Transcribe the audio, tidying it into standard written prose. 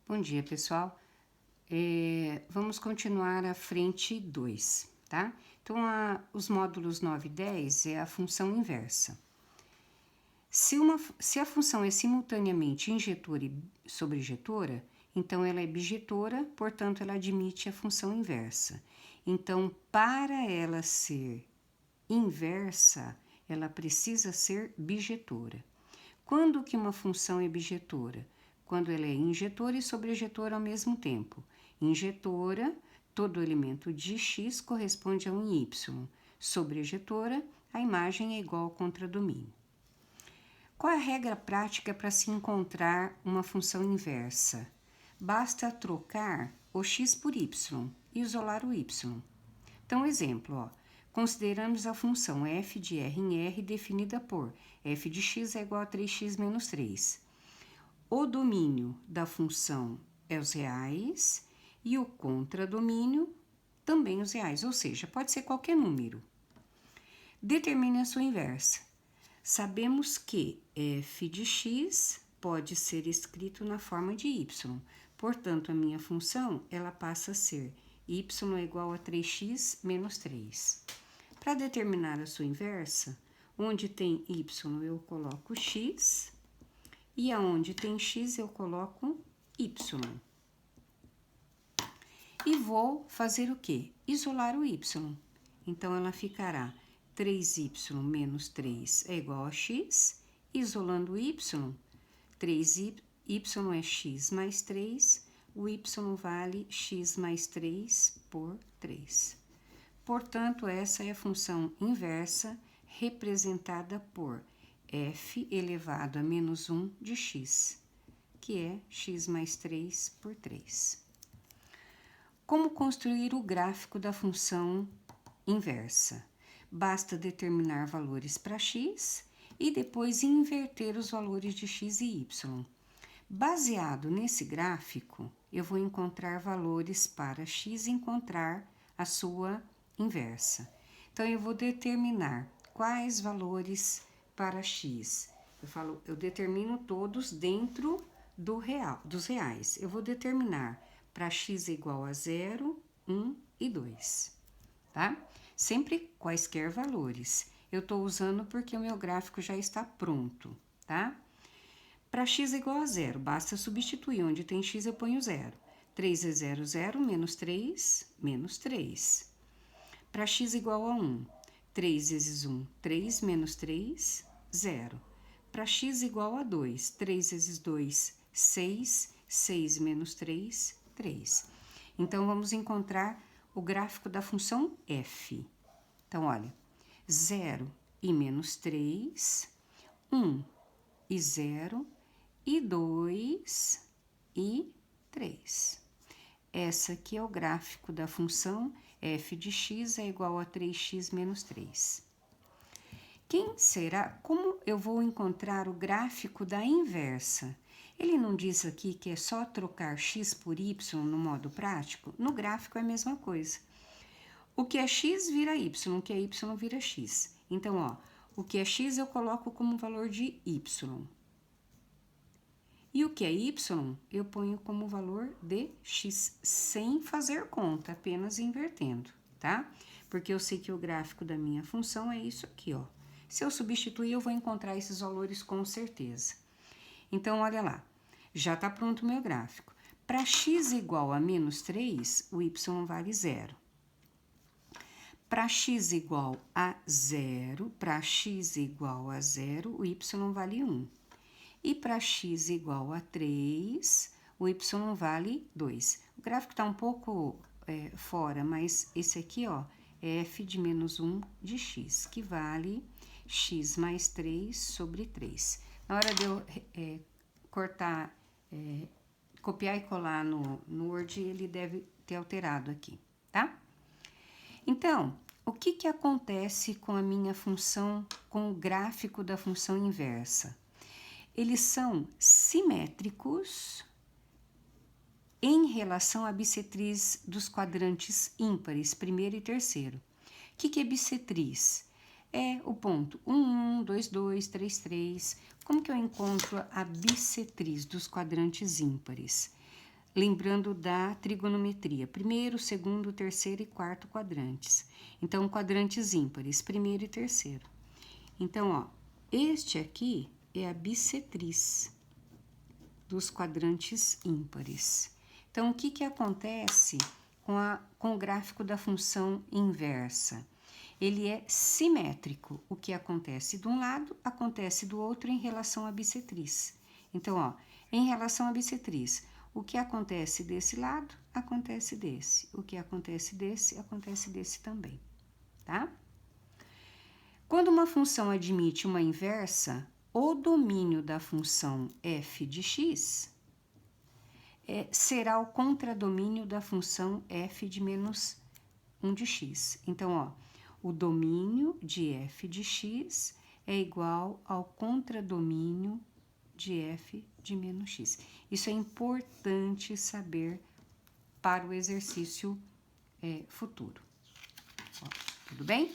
Bom dia, pessoal. Vamos continuar a frente 2, tá? Então, os módulos 9 e 10 é a função inversa. Se a função é simultaneamente injetora e sobrejetora, então ela é bijetora, portanto, ela admite a função inversa. Então, para ela ser inversa, ela precisa ser bijetora. Quando que uma função é bijetora? Quando ela é injetora e sobrejetora ao mesmo tempo. Injetora, todo elemento de x corresponde a um y. Sobrejetora, a imagem é igual ao contradomínio. Qual é a regra prática para se encontrar uma função inversa? Basta trocar o x por y e isolar o y. Então, exemplo, ó. Consideramos a função f de r em r definida por f de x é igual a 3x menos 3. O domínio da função é os reais e o contradomínio também os reais, ou seja, pode ser qualquer número. Determine a sua inversa. Sabemos que f de x pode ser escrito na forma de y, portanto, a minha função ela passa a ser y é igual a 3x menos 3. Para determinar a sua inversa, onde tem y eu coloco x e aonde tem x eu coloco y. E vou fazer o quê? Isolar o y. Então, ela ficará 3y menos 3 é igual a x, isolando o y, 3y é x mais 3, o y vale x mais 3 por 3. Portanto, essa é a função inversa representada por f elevado a menos 1 de x, que é x mais 3 por 3. Como construir o gráfico da função inversa? Basta determinar valores para x e depois inverter os valores de x e y. Baseado nesse gráfico, eu vou encontrar valores para x e encontrar a sua inversa. Então, eu vou determinar quais valores para x. Eu determino todos dentro dos reais. Eu vou determinar para x igual a 0, 1 e 2, tá? Sempre quaisquer valores. Eu estou usando porque o meu gráfico já está pronto, tá? Para x igual a 0, basta substituir. Onde tem x, eu ponho 0. 3 é 0, 0, menos 3, menos 3. Para x igual a 1, 3 vezes 1, 3, menos 3, 0. Para x igual a 2, 3 vezes 2, 6, 6 menos 3, 3. Então, vamos encontrar o gráfico da função f. Então, olha, 0 e menos 3, 1 e 0, e 2 e 3. Essa aqui é o gráfico da função f de x é igual a 3x menos 3. Quem será? Como eu vou encontrar o gráfico da inversa? Ele não diz aqui que é só trocar x por y no modo prático? No gráfico é a mesma coisa. O que é x vira y, o que é y vira x. Então, ó, o que é x eu coloco como valor de y. E o que é y, eu ponho como valor de x, sem fazer conta, apenas invertendo, tá? Porque eu sei que o gráfico da minha função é isso aqui, ó. Se eu substituir, eu vou encontrar esses valores com certeza. Então, olha lá, já tá pronto o meu gráfico. Para x igual a menos 3, o y vale 0. Para x igual a 0, o y vale 1. E para x igual a 3, o y vale 2. O gráfico está um pouco fora, mas esse aqui, ó, é f de menos 1 de x, que vale x mais 3 sobre 3. Na hora de eu cortar, copiar e colar no Word, ele deve ter alterado aqui, tá? Então, o que acontece com a minha função, com o gráfico da função inversa? Eles são simétricos em relação à bissetriz dos quadrantes ímpares, primeiro e terceiro. O que é bissetriz? É o ponto 1, 1, 2, 2, 3, 3. Como que eu encontro a bissetriz dos quadrantes ímpares? lembrando da trigonometria, primeiro, segundo, terceiro e quarto quadrantes. Então, quadrantes ímpares, primeiro e terceiro. Então, ó, este aqui é a bissetriz dos quadrantes ímpares. Então, o que que acontece com o gráfico da função inversa? Ele é simétrico. O que acontece de um lado, acontece do outro em relação à bissetriz. Então, ó, em relação à bissetriz, o que acontece desse lado, acontece desse. O que acontece desse também, tá? Quando uma função admite uma inversa, o domínio da função f de x será o contradomínio da função f de menos 1 de x. Então, ó, o domínio de f de x é igual ao contradomínio de f de menos x. Isso é importante saber para o exercício futuro. Ó, tudo bem?